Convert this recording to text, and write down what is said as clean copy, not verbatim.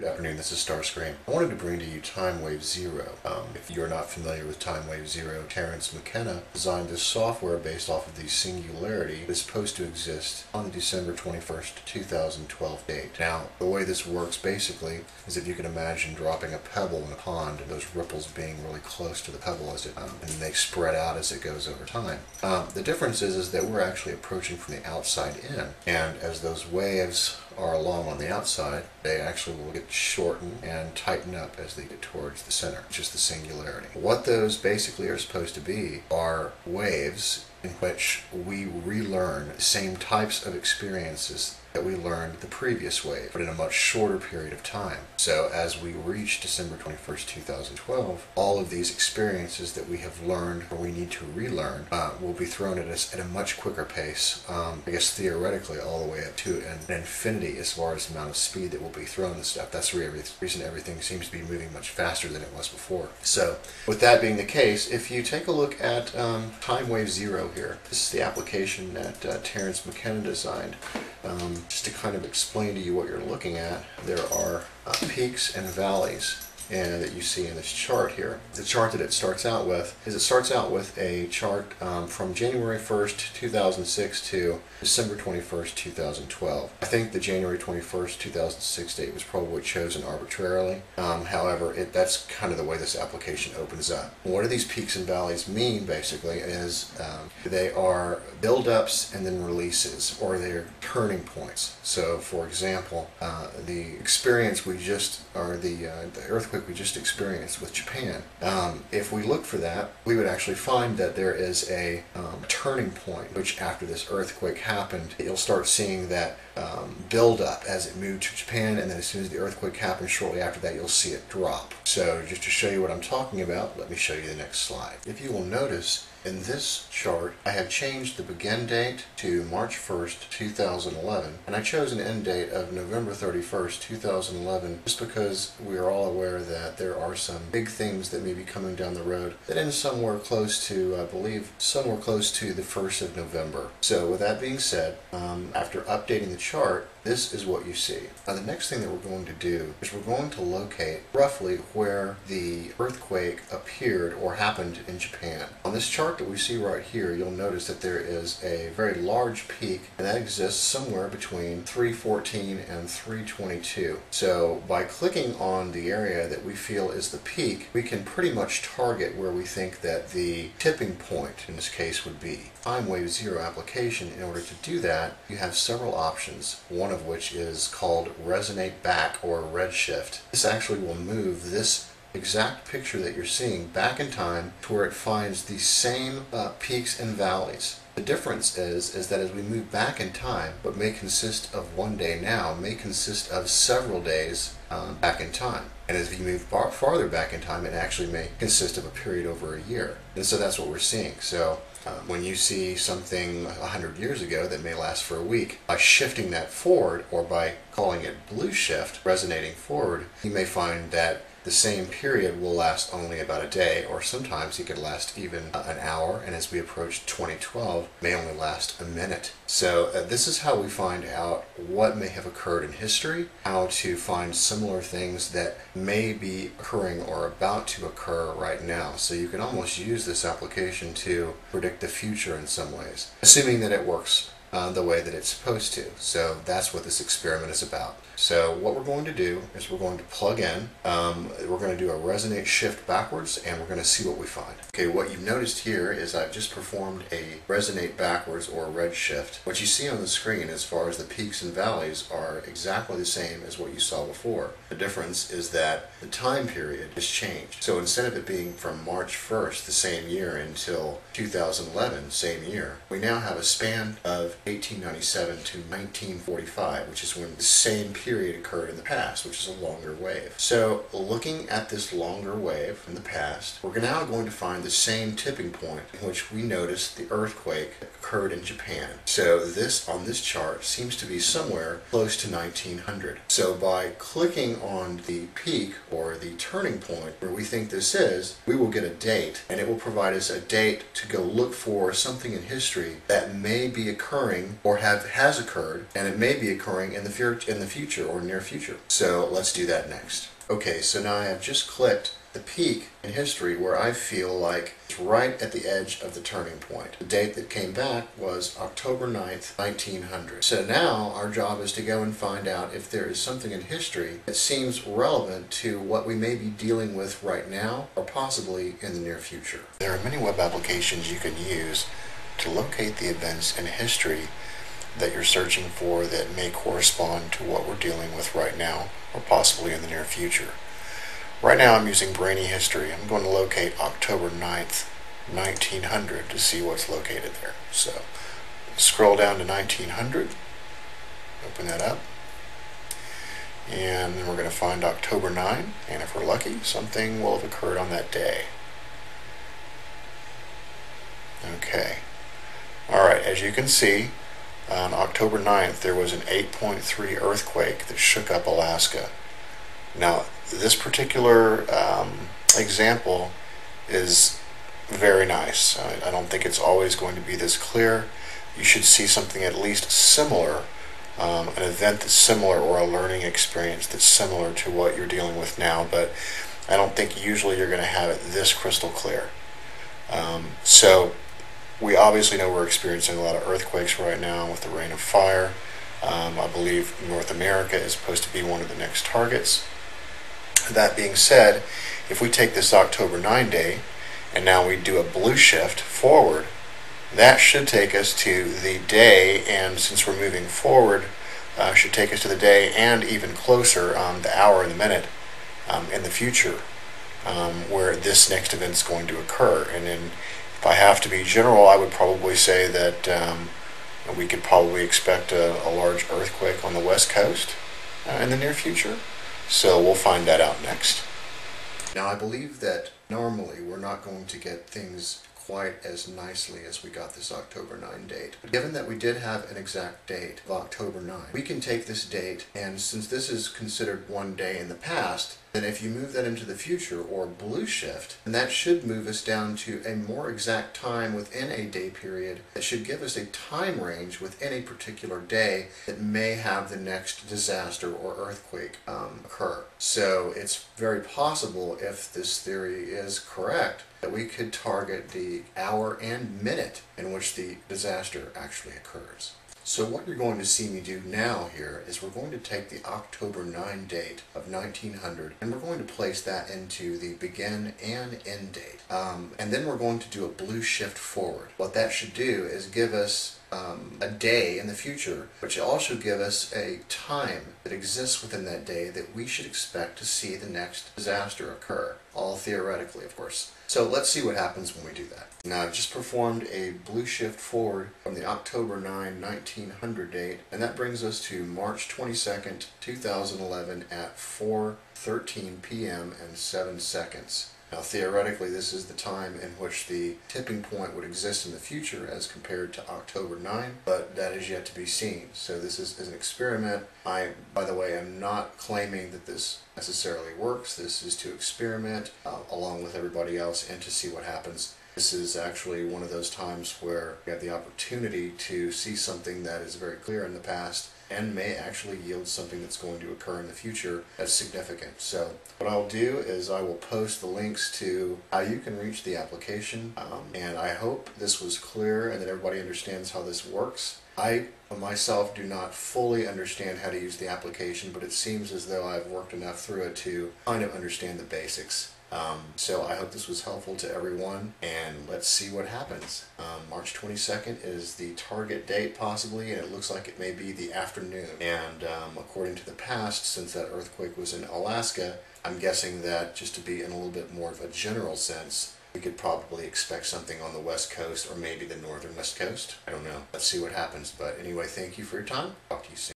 Good afternoon, this is Starscream. I wanted to bring to you Timewave Zero. If you're not familiar with Timewave Zero, Terence McKenna designed this software based off of the singularity that is supposed to exist on the December 21st, 2012 date. Now, the way this works basically is if you can imagine dropping a pebble in a pond and those ripples being really close to the pebble as it, and they spread out as it goes over time. The difference is that we're actually approaching from the outside in, and as those waves are along on the outside, they actually will get shorten and tighten up as they get towards the center, which is the singularity. What those basically are supposed to be are waves in which we relearn the same types of experiences that we learned the previous wave, but in a much shorter period of time. So as we reach December 21st, 2012, all of these experiences that we have learned or we need to relearn will be thrown at us at a much quicker pace. I guess theoretically all the way up to an infinity as far as the amount of speed that will be thrown and stuff. That's the reason everything seems to be moving much faster than it was before. So with that being the case, if you take a look at Timewave Zero here, this is the application that Terence McKenna designed. Just to kind of explain to you what you're looking at, there are peaks and valleys that you see in this chart here. The chart that it starts out with a chart from January 1st, 2006 to December 21st, 2012. I think the January 21st, 2006 date was probably chosen arbitrarily. However, that's kind of the way this application opens up. What do these peaks and valleys mean, basically, is they are build-ups and then releases, or they're turning points. So, for example, the experience we just, or the earthquake we just experienced with Japan, if we look for that, we would actually find that there is a turning point, which after this earthquake happened, you'll start seeing that build up as it moved to Japan, and then as soon as the earthquake happened, shortly after that, you'll see it drop. So just to show you what I'm talking about, let me show you the next slide. If you will notice, in this chart, I have changed the begin date to March 1st, 2011, and I chose an end date of November 31st, 2011, just because we are all aware that there are some big things that may be coming down the road that end somewhere close to, I believe, somewhere close to the 1st of November. So with that being said, after updating the chart, this is what you see. Now the next thing that we're going to do is we're going to locate roughly where the earthquake appeared or happened in Japan. On this chart that we see right here, you'll notice that there is a very large peak, and that exists somewhere between 314 and 322. So by clicking on the area that we feel is the peak, we can pretty much target where we think that the tipping point in this case would be. Timewave Zero application, in order to do that, you have several options, one of which is called resonate back or redshift. This actually will move this exact picture that you're seeing back in time to where it finds the same peaks and valleys. The difference is that as we move back in time, what may consist of one day now may consist of several days back in time. And as we move farther back in time, it actually may consist of a period over a year. And so that's what we're seeing. So when you see something 100 years ago that may last for a week, by shifting that forward, or by calling it blue shift, resonating forward, you may find that the same period will last only about a day, or sometimes it could last even an hour, and as we approach 2012, may only last a minute. So this is how we find out what may have occurred in history, how to find similar things that may be occurring or about to occur right now. So you can almost use this application to predict the future in some ways, assuming that it works the way that it's supposed to. So that's what this experiment is about. So what we're going to do is we're going to plug in, we're going to do a resonate shift backwards, and we're going to see what we find. Okay, what you've noticed here is I've just performed a resonate backwards or red shift. What you see on the screen as far as the peaks and valleys are exactly the same as what you saw before. The difference is that the time period has changed. So instead of it being from March 1st the same year until 2011, same year, we now have a span of 1897 to 1945, which is when the same period occurred in the past, which is a longer wave. So looking at this longer wave in the past, we're now going to find the same tipping point in which we noticed the earthquake occurred in Japan. So this on this chart seems to be somewhere close to 1900. So by clicking on the peak or the turning point where we think this is, we will get a date, and it will provide us a date to go look for something in history that may be occurring occurring or has occurred, and it may be occurring in the future or near future. So let's do that next. Okay, so now I have just clicked the peak in history where I feel like it's right at the edge of the turning point. The date that came back was October 9th, 1900. So now our job is to go and find out if there is something in history that seems relevant to what we may be dealing with right now or possibly in the near future. There are many web applications you can use to locate the events in history that you're searching for that may correspond to what we're dealing with right now or possibly in the near future. Right now I'm using Brainy History. I'm going to locate October 9th, 1900 to see what's located there. So scroll down to 1900, open that up, and then we're going to find October 9, and if we're lucky, something will have occurred on that day. Okay. Alright, as you can see, on October 9th there was an 8.3 earthquake that shook up Alaska. Now, this particular example is very nice. I don't think it's always going to be this clear. You should see something at least similar, an event that's similar or a learning experience that's similar to what you're dealing with now, but I don't think usually you're going to have it this crystal clear. So we obviously know we're experiencing a lot of earthquakes right now with the Rain of Fire. I believe North America is supposed to be one of the next targets. That being said, if we take this October 9 day and now we do a blue shift forward, that should take us to the day, and since we're moving forward, should take us to the day and even closer, the hour and the minute in the future where this next event is going to occur. And then if I have to be general, I would probably say that we could probably expect a large earthquake on the West Coast in the near future. So we'll find that out next. Now I believe that normally we're not going to get things quite as nicely as we got this October 9 date. But given that we did have an exact date of October 9, we can take this date, and since this is considered one day in the past, then if you move that into the future or blue shift, then that should move us down to a more exact time within a day period that should give us a time range within a particular day that may have the next disaster or earthquake occur. So it's very possible, if this theory is correct, that we could target the hour and minute in which the disaster actually occurs. So what you're going to see me do now here is we're going to take the October 9 date of 1900 and we're going to place that into the begin and end date. And then we're going to do a blue shift forward. What that should do is give us a day in the future, which will also give us a time that exists within that day that we should expect to see the next disaster occur. All theoretically, of course. So let's see what happens when we do that. Now I've just performed a blue shift forward from the October 9, 1900 date, and that brings us to March 22nd, 2011 at 4:13 p.m. and 7 seconds. Now theoretically this is the time in which the tipping point would exist in the future as compared to October 9, but that is yet to be seen. So this is an experiment. I, by the way, am not claiming that this necessarily works. This is to experiment along with everybody else and to see what happens. This is actually one of those times where you have the opportunity to see something that is very clear in the past and may actually yield something that's going to occur in the future that's significant. So what I'll do is I will post the links to how you can reach the application, and I hope this was clear and that everybody understands how this works. I myself do not fully understand how to use the application, but it seems as though I've worked enough through it to kind of understand the basics. So I hope this was helpful to everyone, and let's see what happens. March 22nd is the target date possibly, and it looks like it may be the afternoon. And according to the past, since that earthquake was in Alaska, I'm guessing that just to be in a little bit more of a general sense, we could probably expect something on the West Coast or maybe the northern West Coast. I don't know. Let's see what happens. But anyway, thank you for your time. Talk to you soon.